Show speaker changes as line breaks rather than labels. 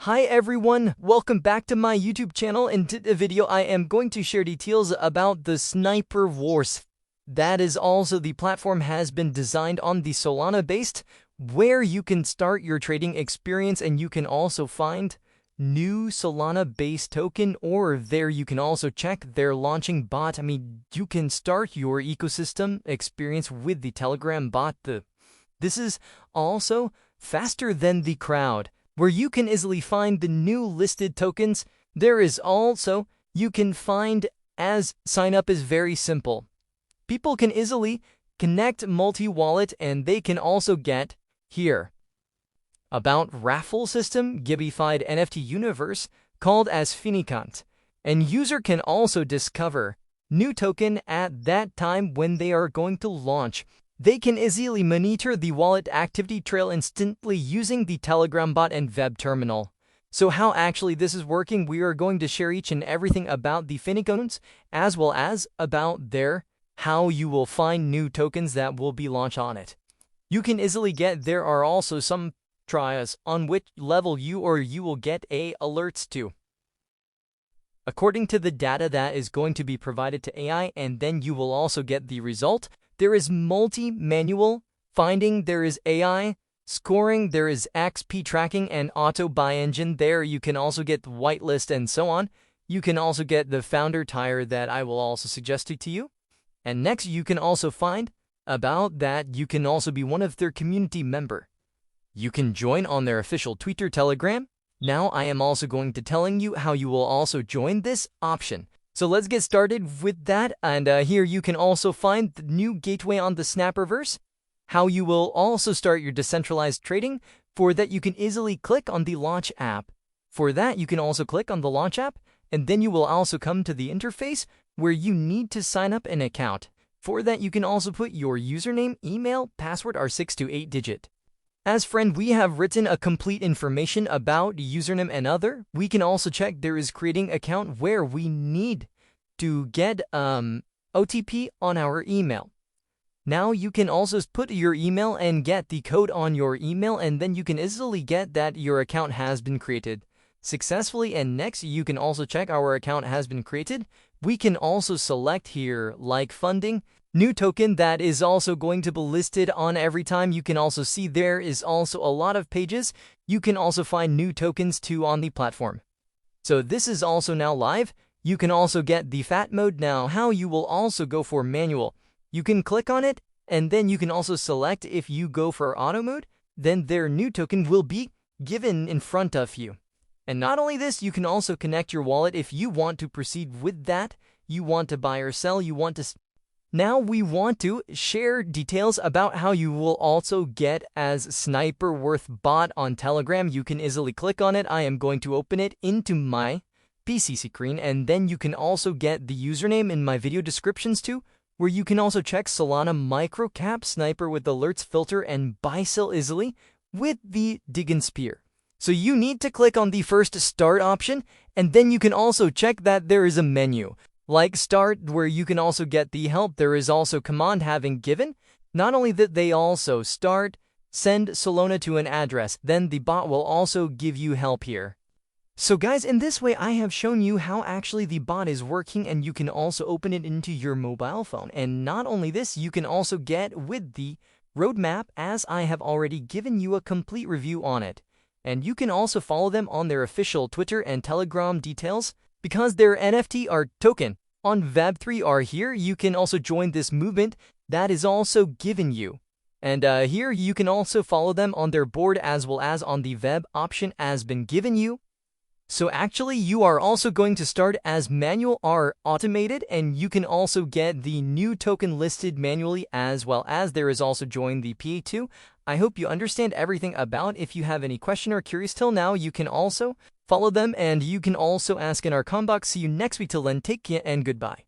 Hi everyone, welcome back to my YouTube channel. In today's video, I am going to share details about the SnipersVerse. That is also the platform has been designed on the Solana based, where you can start your trading experience and you can also find new Solana based token, or there you can also check their launching bot. You can start your ecosystem experience with the Telegram bot. This is also faster than the crowd, where you can easily find the new listed tokens. There is also, you can find as sign up is very simple. People can easily connect multi-wallet and they can also get here about raffle system gamified NFT universe called as Finicon. And user can also discover new token at that time when they are going to launch. They can easily monitor the wallet activity trail instantly using the Telegram bot and web terminal. So how actually this is working, we are going to share each and everything about the Finicons as well as about how you will find new tokens that will be launched on it. You can easily get, there are also some trials on which level you will get alerts to, according to the data that is going to be provided to AI, and then you will also get the result. There is multi-manual finding, there is AI scoring, there is XP tracking and auto buy engine. There you can also get the whitelist and so on. You can also get the founder tier that I will also suggest to you. And next you can also find about that you can also be one of their community member. You can join on their official Twitter, Telegram. Now I am also going to telling you how you will also join this option. So let's get started with that. And here you can also find the new gateway on the SnipersVerse, how you will also start your decentralized trading. For that, you can easily click on the launch app. For that, you can also click on the launch app, and then you will also come to the interface where you need to sign up an account. For that, you can also put your username, email, password are 6 to 8 digit. As friend, we have written a complete information about username and other. We can also check there is creating account where we need to get OTP on our email. Now you can also put your email and get the code on your email, and then you can easily get that your account has been created successfully. And next you can also check our account has been created. We can also select here like funding, new token that is also going to be listed on every time. You can also see there is also a lot of pages. You can also find new tokens too on the platform. So this is also now live. You can also get the fat mode now. How you will also go for manual. You can click on it and then you can also select if you go for auto mode, then their new token will be given in front of you. And not only this, you can also connect your wallet if you want to proceed with that. You want to buy or sell, you want to... Now we want to share details about how you will also get as SnipersVerse bot on Telegram. You can easily click on it. I am going to open it into my PC screen, and then you can also get the username in my video descriptions too, where you can also check Solana microcap sniper with alerts filter and buy sell easily with the Diggin Spear. So you need to click on the first start option, and then you can also check that there is a menu like start where you can also get the help. There is also command having given. Not only that, they also start send Solana to an address, then the bot will also give you help here. So guys, in this way I have shown you how actually the bot is working, and you can also open it into your mobile phone. And not only this, you can also get with the roadmap, as I have already given you a complete review on it. And you can also follow them on their official Twitter and Telegram details, because their NFT or token on Web3 are here. You can also join this movement that is also given you. And here you can also follow them on their board as well as on the web option has been given you. So actually you are also going to start as manual or automated, and you can also get the new token listed manually as well as there is also join the PA2. I hope you understand everything about. If you have any question or curious till now, you can also follow them and you can also ask in our comment box. See you next week. Till then, take care and goodbye.